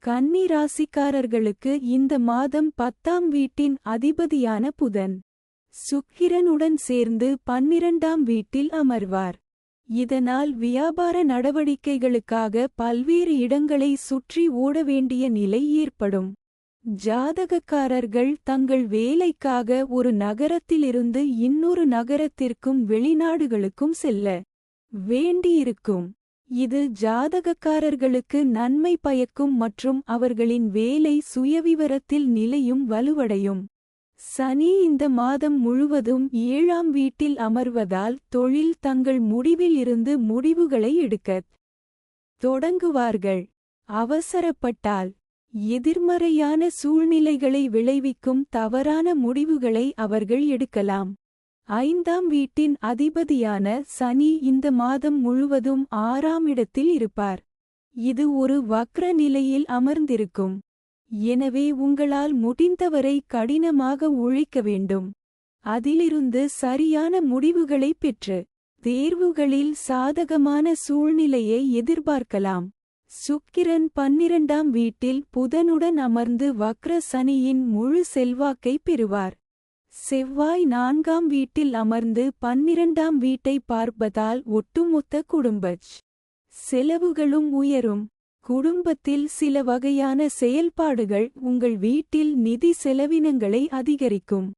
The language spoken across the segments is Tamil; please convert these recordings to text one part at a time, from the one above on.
கன்னி ராசிக்காரர்களுக்கு இந்த மாதம் 10ஆம் வீட்டின் அதிபதியான புதன் சுக்கிரனுடன் சேர்ந்து 12ஆம் வீட்டில் அமர்வார். இதனால் வியாபார நடவடிக்கைகளுக்காக பல்வேறு இடங்களை சுற்றி ஓட வேண்டிய நிலை ஏற்படும். ஜாதகக்காரர்கள் தங்கள் வேலைக்காக ஒரு நகரத்திலிருந்து இன்னொரு நகரத்திற்கும் வெளிநாடுகளுக்கும் செல்ல வேண்டியிருக்கும். இது ஜாதகக்காரர்களுக்கு நன்மை பயக்கும் மற்றும் அவர்களின் வேலை சுயவிவரத்தில் நிலையும் வலுவடையும். சனி இந்த மாதம் முழுவதும் 7ஆம் வீட்டில் அமர்வதால் தொழில் தங்கள் முடிவில் இருந்து முடிவுகளை எடுக்கத் தொடங்குவார்கள். அவசரப்பட்டால் எதிர்மறையான சூழ்நிலைகளை விளைவிக்கும் தவறான முடிவுகளை அவர்கள் எடுக்கலாம். 5ஆம் வீட்டின் அதிபதியான சனி இந்த மாதம் முழுவதும் 6ஆம் இடத்தில் இருப்பார். இது ஒரு வக்ர நிலையில் அமர்ந்திருக்கும். எனவே உங்களால் முடிந்தவரை கடினமாக உழைக்க வேண்டும். அதிலிருந்து சரியான முடிவுகளை பெற்று தேர்வுகளில் சாதகமான சூழ்நிலையை எதிர்பார்க்கலாம். சுக்கிரன் 12ஆம் வீட்டில் புதனுடன் அமர்ந்து வக்ர சனியின் முழு செல்வாக்கை பெறுவார். செவ்வாய் 4ஆம் வீட்டில் அமர்ந்து 12ஆம் வீட்டை பார்ப்பதால் ஒட்டுமொத்த குடும்பச் செலவுகளும் உயரும். குடும்பத்தில் சில வகையான செயல்பாடுகள் உங்கள் வீட்டில் நிதி செலவினங்களை அதிகரிக்கும்.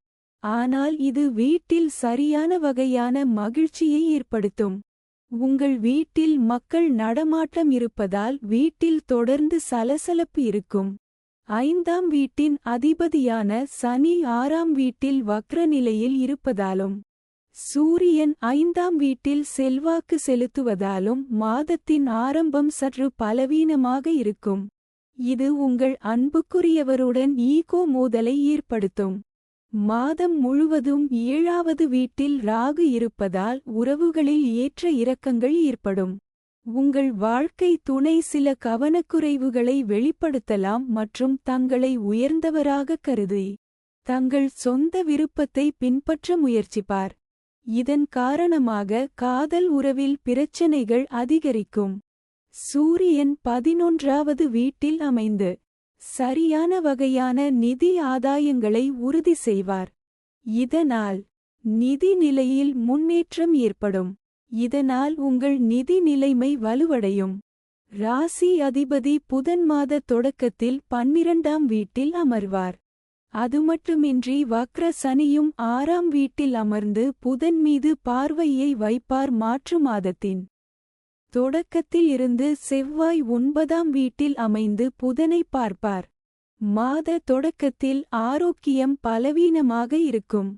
ஆனால் இது வீட்டில் சரியான வகையான மகிழ்ச்சியை ஏற்படுத்தும். உங்கள் வீட்டில் மக்கள் நடமாட்டம் இருப்பதால் வீட்டில் தொடர்ந்து சலசலப்பு இருக்கும். 5ஆம் வீட்டின் அதிபதியான சனி 6ஆம் வீட்டில் வக்ர நிலையில் இருப்பதாலும் சூரியன் 5ஆம் வீட்டில் செல்வாக்கு செலுத்துவதாலும் மாதத்தின் ஆரம்பம் சற்று பலவீனமாக இருக்கும். இது உங்கள் அன்புக்குரியவருடன் ஈகோ மோதலை ஏற்படுத்தும். மாதம் முழுவதும் 7ஆவது வீட்டில் ராகு இருப்பதால் உறவுகளில் ஏற்ற இறக்கங்கள் ஏற்படும். உங்கள் வாழ்க்கை துணை சில கவனக்குறைவுகளை வெளிப்படுத்தலாம் மற்றும் தங்களை உயர்ந்தவராக கருதி தங்கள் சொந்த விருப்பத்தை பின்பற்ற முயற்சிப்பார். இதன் காரணமாக காதல் உறவில் பிரச்சனைகள் அதிகரிக்கும். சூரியன் 11ஆவது வீட்டில் அமைந்து சரியான வகையான நிதி ஆதாயங்களை உறுதி செய்வார். இதனால் நிதி நிலையில் முன்னேற்றம் ஏற்படும். இதனால் உங்கள் நிதி நிலைமை வலுவடையும். ராசி அதிபதி புதன் மாத தொடக்கத்தில் 12ஆம் வீட்டில் அமர்வார். அதுமட்டுமின்றி வக்ர சனியும் 6ஆம் வீட்டில் அமர்ந்து புதன் மீது பார்வையை வைப்பார். மாற்று மாதத்தின் தொடக்கத்தில் இருந்து செவ்வாய் 9ஆம் வீட்டில் அமைந்து புதனை பார்ப்பார். மாத தொடக்கத்தில் ஆரோக்கியம் பலவீனமாக இருக்கும்.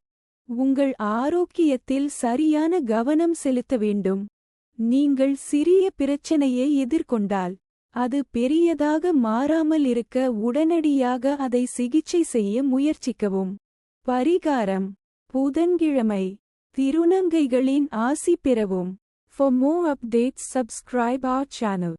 உங்கள் ஆரோக்கியத்தில் சரியான கவனம் செலுத்த வேண்டும். நீங்கள் சிறிய பிரச்சனையை எதிர்கொண்டால் அது பெரியதாக மாறாமல் இருக்க உடனடியாக அதை சிகிச்சை செய்ய முயற்சிக்கவும். பரிகாரம்: புதன்கிழமை திருநங்கைகளின் ஆசி பெறவும். For more updates, subscribe our channel.